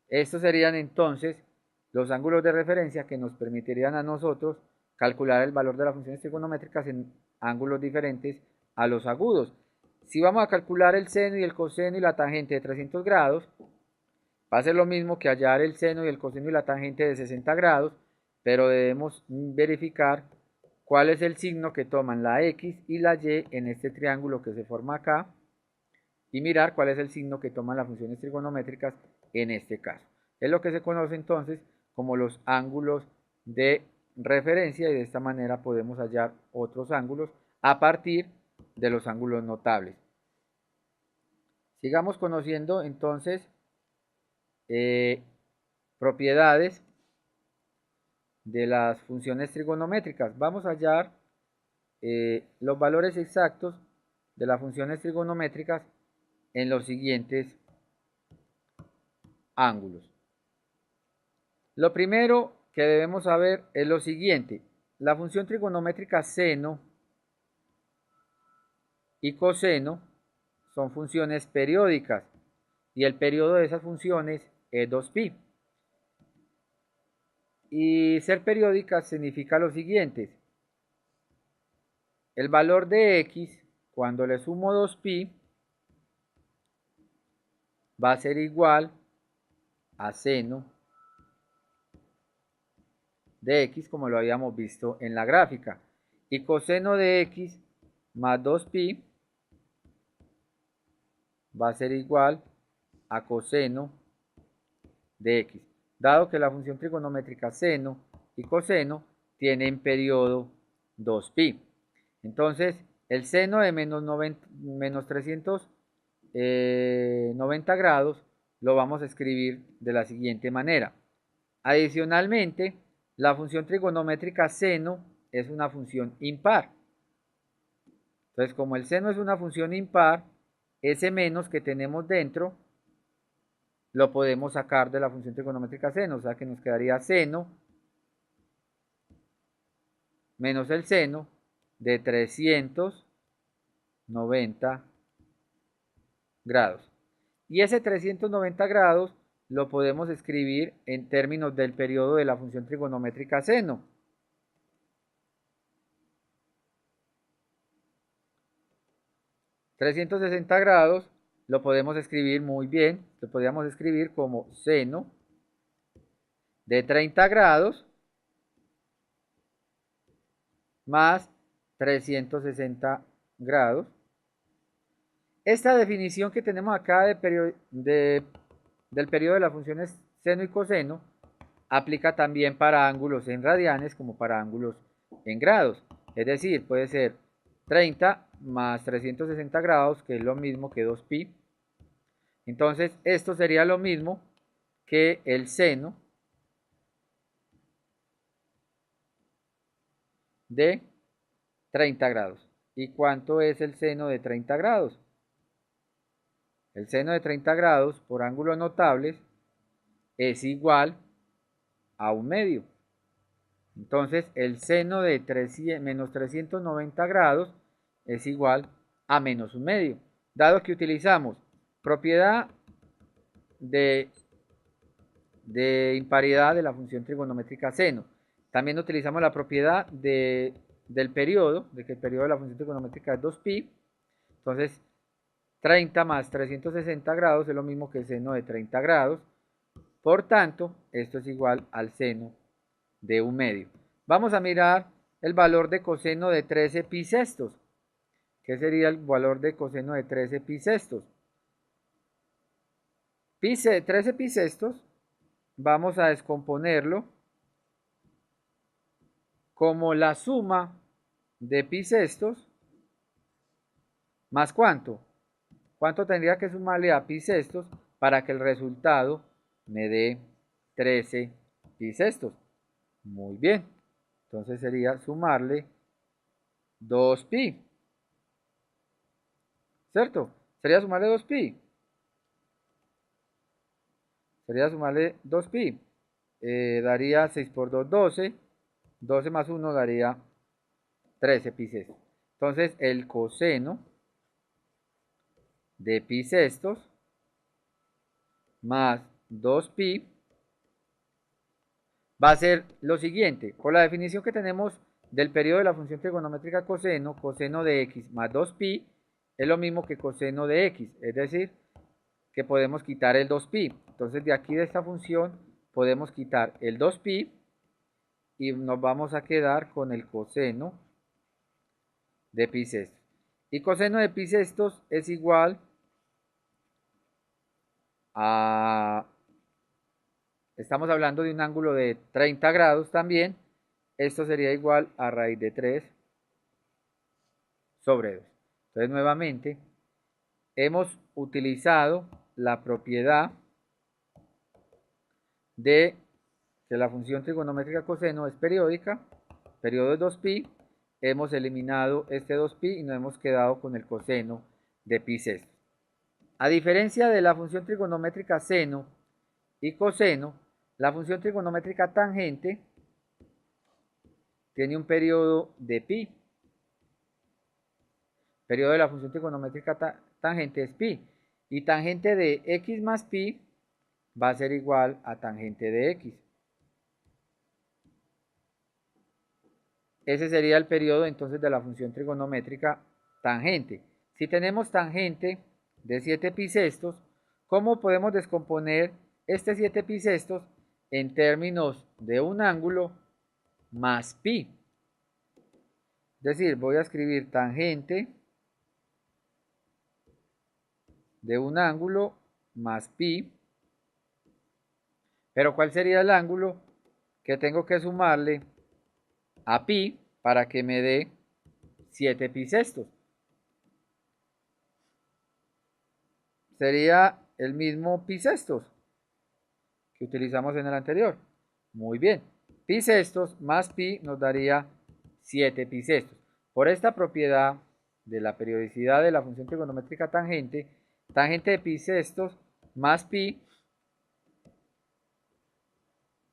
Speaker 1: Estos serían entonces los ángulos de referencia que nos permitirían a nosotros calcular el valor de las funciones trigonométricas en ángulos diferentes a los agudos. Si vamos a calcular el seno y el coseno y la tangente de 300 grados, va a ser lo mismo que hallar el seno y el coseno y la tangente de 60 grados, pero debemos verificar cuál es el signo que toman la X y la Y en este triángulo que se forma acá, y mirar cuál es el signo que toman las funciones trigonométricas en este caso. Es lo que se conoce entonces como los ángulos de referencia, y de esta manera podemos hallar otros ángulos a partir de los ángulos notables. Sigamos conociendo entonces propiedades de las funciones trigonométricas. Vamos a hallar los valores exactos de las funciones trigonométricas en los siguientes ángulos. Lo primero que debemos saber es lo siguiente: la función trigonométrica seno y coseno son funciones periódicas y el periodo de esas funciones es 2pi. Y ser periódicas significa lo siguiente: el valor de x cuando le sumo 2pi va a ser igual a seno de x, como lo habíamos visto en la gráfica, y coseno de x más 2pi va a ser igual a coseno de x, dado que la función trigonométrica seno y coseno tienen periodo 2pi. Entonces, el seno de menos 390 grados lo vamos a escribir de la siguiente manera. Adicionalmente, la función trigonométrica seno es una función impar. Entonces, como el seno es una función impar, ese menos que tenemos dentro lo podemos sacar de la función trigonométrica seno, o sea que nos quedaría seno menos el seno de 390 grados. Y ese 390 grados lo podemos escribir en términos del periodo de la función trigonométrica seno. $360 lo podemos escribir muy bien, lo podríamos escribir como seno de 30 grados más 360 grados. Esta definición que tenemos acá del periodo de las funciones seno y coseno aplica también para ángulos en radianes como para ángulos en grados. Es decir, puede ser 30 más 360 grados, que es lo mismo que 2pi. Entonces, esto sería lo mismo que el seno de 30 grados. ¿Y cuánto es el seno de 30 grados? El seno de 30 grados por ángulos notables es igual a 1/2. Entonces, el seno de menos 390 grados es igual a menos 1/2. Dado que utilizamos propiedad de imparidad de la función trigonométrica seno, también utilizamos la propiedad del periodo, de que el periodo de la función trigonométrica es 2pi, entonces 30 más 360 grados es lo mismo que el seno de 30 grados, por tanto, esto es igual al seno de 1/2. Vamos a mirar el valor de coseno de 13 pi sextos. ¿Qué sería el valor de coseno de 13 pi sextos? 13 pi sextos, vamos a descomponerlo como la suma de pi sextos más ¿cuánto? ¿Cuánto tendría que sumarle a pi sextos para que el resultado me dé 13 pi sextos? Muy bien. Entonces sería sumarle 2pi. ¿Cierto? Sería sumarle 2pi. Sería sumarle 2pi. Daría 6 por 2, 12. 12 más 1 daría 13 pi sextos. Entonces el coseno de pi sextos más 2pi va a ser lo siguiente. Con la definición que tenemos del periodo de la función trigonométrica coseno, coseno de x más 2pi es lo mismo que coseno de x, es decir, que podemos quitar el 2pi. Entonces de aquí de esta función podemos quitar el 2pi y nos vamos a quedar con el coseno de pi sextos. Y coseno de pi sextos es igual a... Estamos hablando de un ángulo de 30 grados también. Esto sería igual a raíz de 3 sobre 2. Entonces nuevamente hemos utilizado la propiedad de que la función trigonométrica coseno es periódica, periodo es 2pi, hemos eliminado este 2pi y nos hemos quedado con el coseno de pi sextos. A diferencia de la función trigonométrica seno y coseno, la función trigonométrica tangente tiene un periodo de pi. Periodo de la función trigonométrica tangente es pi. Y tangente de x más pi va a ser igual a tangente de x. Ese sería el periodo entonces de la función trigonométrica tangente. Si tenemos tangente de 7 pi sextos, ¿cómo podemos descomponer este 7 pi sextos en términos de un ángulo más pi? Es decir, voy a escribir tangente de un ángulo más pi. Pero ¿cuál sería el ángulo que tengo que sumarle a pi para que me dé 7 pi sextos? Sería el mismo pi sextos que utilizamos en el anterior. Muy bien. Pi sextos más pi nos daría 7 pi sextos. Por esta propiedad de la periodicidad de la función trigonométrica tangente, tangente de pi sextos más pi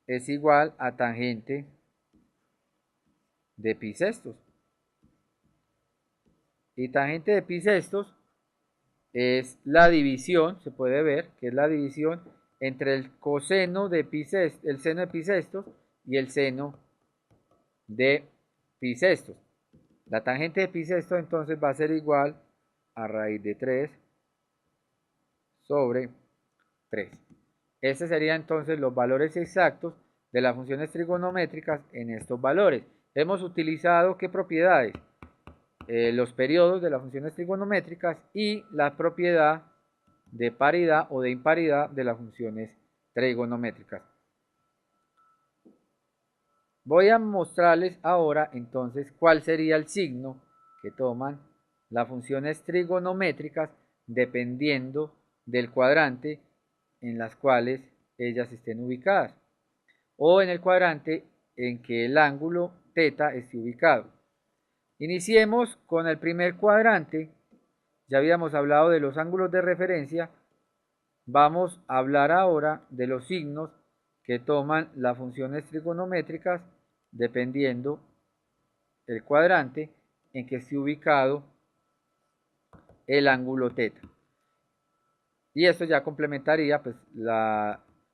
Speaker 1: es igual a tangente de pi sextos. Y tangente de pi sextos es la división, se puede ver que es la división entre el coseno de pi sextos, el seno de pi sextos y el seno de pi sextos. La tangente de pi sextos entonces va a ser igual a raíz de 3 sobre 3. Estos serían entonces los valores exactos de las funciones trigonométricas en estos valores. Hemos utilizado ¿qué propiedades? Los periodos de las funciones trigonométricas y la propiedad de paridad o de imparidad de las funciones trigonométricas. Voy a mostrarles ahora entonces cuál sería el signo que toman las funciones trigonométricas dependiendo del cuadrante en las cuales ellas estén ubicadas o en el cuadrante en que el ángulo θ esté ubicado. Iniciemos con el primer cuadrante. Ya habíamos hablado de los ángulos de referencia. Vamos a hablar ahora de los signos que toman las funciones trigonométricas dependiendo el cuadrante en que esté ubicado el ángulo teta. Y esto ya complementaría pues,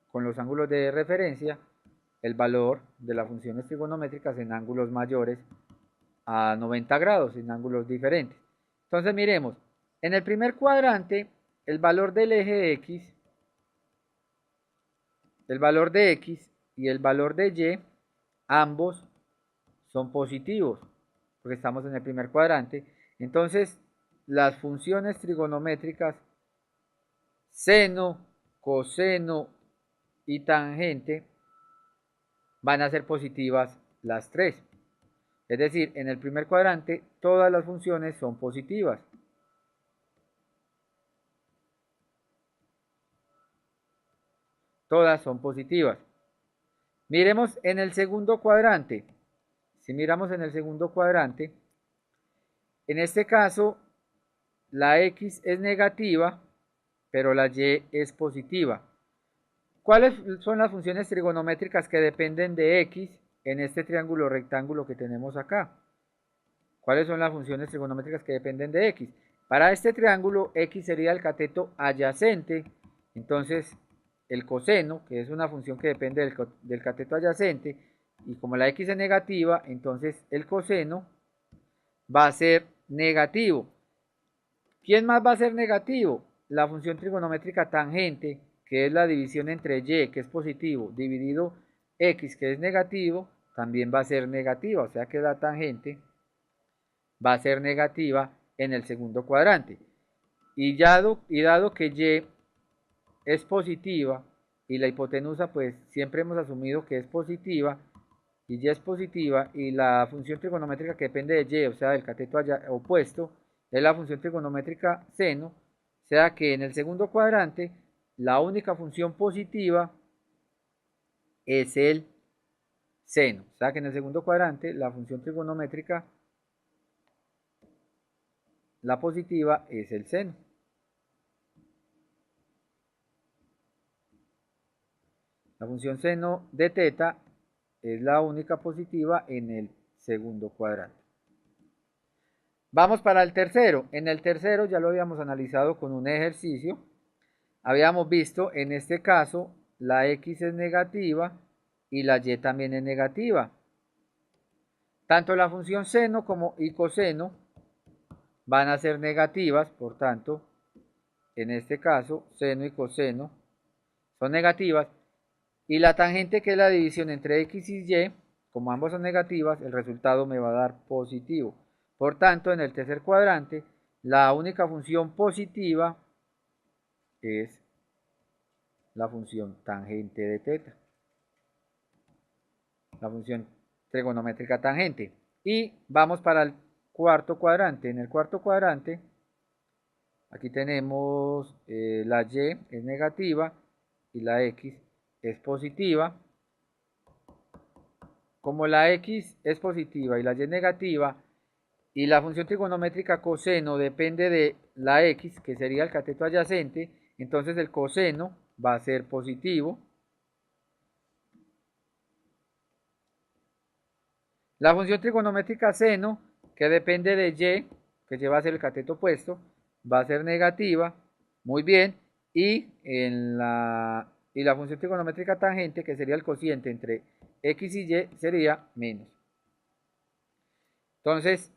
Speaker 1: con los ángulos de referencia el valor de las funciones trigonométricas en ángulos mayores a 90 grados, en ángulos diferentes. Entonces miremos, en el primer cuadrante el valor del eje X, el valor de X y el valor de Y, ambos son positivos, porque estamos en el primer cuadrante. Entonces las funciones trigonométricas seno, coseno y tangente van a ser positivas las tres. Es decir, en el primer cuadrante todas las funciones son positivas. Todas son positivas. Miremos en el segundo cuadrante. Si miramos en el segundo cuadrante, en este caso la X es negativa, pero la Y es positiva. ¿Cuáles son las funciones trigonométricas que dependen de X en este triángulo rectángulo que tenemos acá? ¿Cuáles son las funciones trigonométricas que dependen de X? Para este triángulo, X sería el cateto adyacente. Entonces, el coseno, que es una función que depende del cateto adyacente, y como la X es negativa, entonces el coseno va a ser negativo. ¿Quién más va a ser negativo? La función trigonométrica tangente, que es la división entre Y, que es positivo, dividido X, que es negativo, también va a ser negativa. O sea que la tangente va a ser negativa en el segundo cuadrante. Y dado que Y es positiva y la hipotenusa pues siempre hemos asumido que es positiva, y Y es positiva, y la función trigonométrica que depende de Y, o sea del cateto opuesto, es la función trigonométrica seno, o sea que en el segundo cuadrante la única función positiva es el seno. O sea que en el segundo cuadrante la función trigonométrica, la positiva, es el seno. La función seno de teta es la única positiva en el segundo cuadrante. Vamos para el tercero. En el tercero ya lo habíamos analizado con un ejercicio. Habíamos visto en este caso la X es negativa y la Y también es negativa. Tanto la función seno como y coseno van a ser negativas, por tanto, en este caso seno y coseno son negativas. Y la tangente, que es la división entre X y Y, como ambos son negativas, el resultado me va a dar positivo. Por tanto, en el tercer cuadrante, la única función positiva es la función tangente de teta, la función trigonométrica tangente. Y vamos para el cuarto cuadrante. En el cuarto cuadrante, aquí tenemos la Y es negativa y la X es positiva. Como la X es positiva y la Y es negativa, y la función trigonométrica coseno depende de la X, que sería el cateto adyacente, entonces el coseno va a ser positivo. La función trigonométrica seno, que depende de Y, que lleva a ser el cateto opuesto, va a ser negativa. Muy bien. Y la función trigonométrica tangente, que sería el cociente entre X y Y, sería menos. Entonces,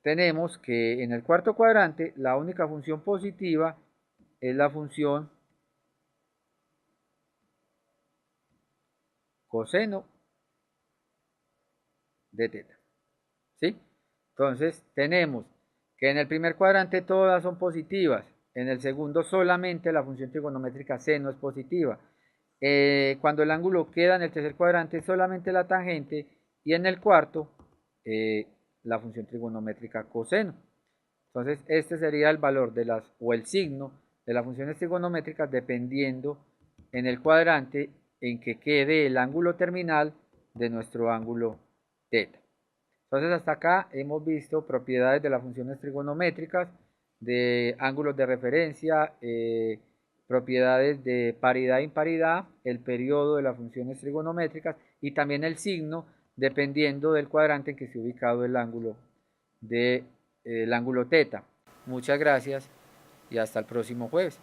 Speaker 1: tenemos que en el cuarto cuadrante la única función positiva es la función coseno de teta. ¿Sí? Entonces, tenemos que en el primer cuadrante todas son positivas, en el segundo solamente la función trigonométrica seno es positiva. Cuando el ángulo queda en el tercer cuadrante, solamente la tangente, y en el cuarto la función trigonométrica coseno. Entonces, este sería el valor o el signo de las funciones trigonométricas dependiendo en el cuadrante en que quede el ángulo terminal de nuestro ángulo teta. Entonces, hasta acá hemos visto propiedades de las funciones trigonométricas, de ángulos de referencia, propiedades de paridad e imparidad, el periodo de las funciones trigonométricas y también el signo dependiendo del cuadrante en que esté ubicado el ángulo ángulo teta. Muchas gracias. y hasta el próximo jueves.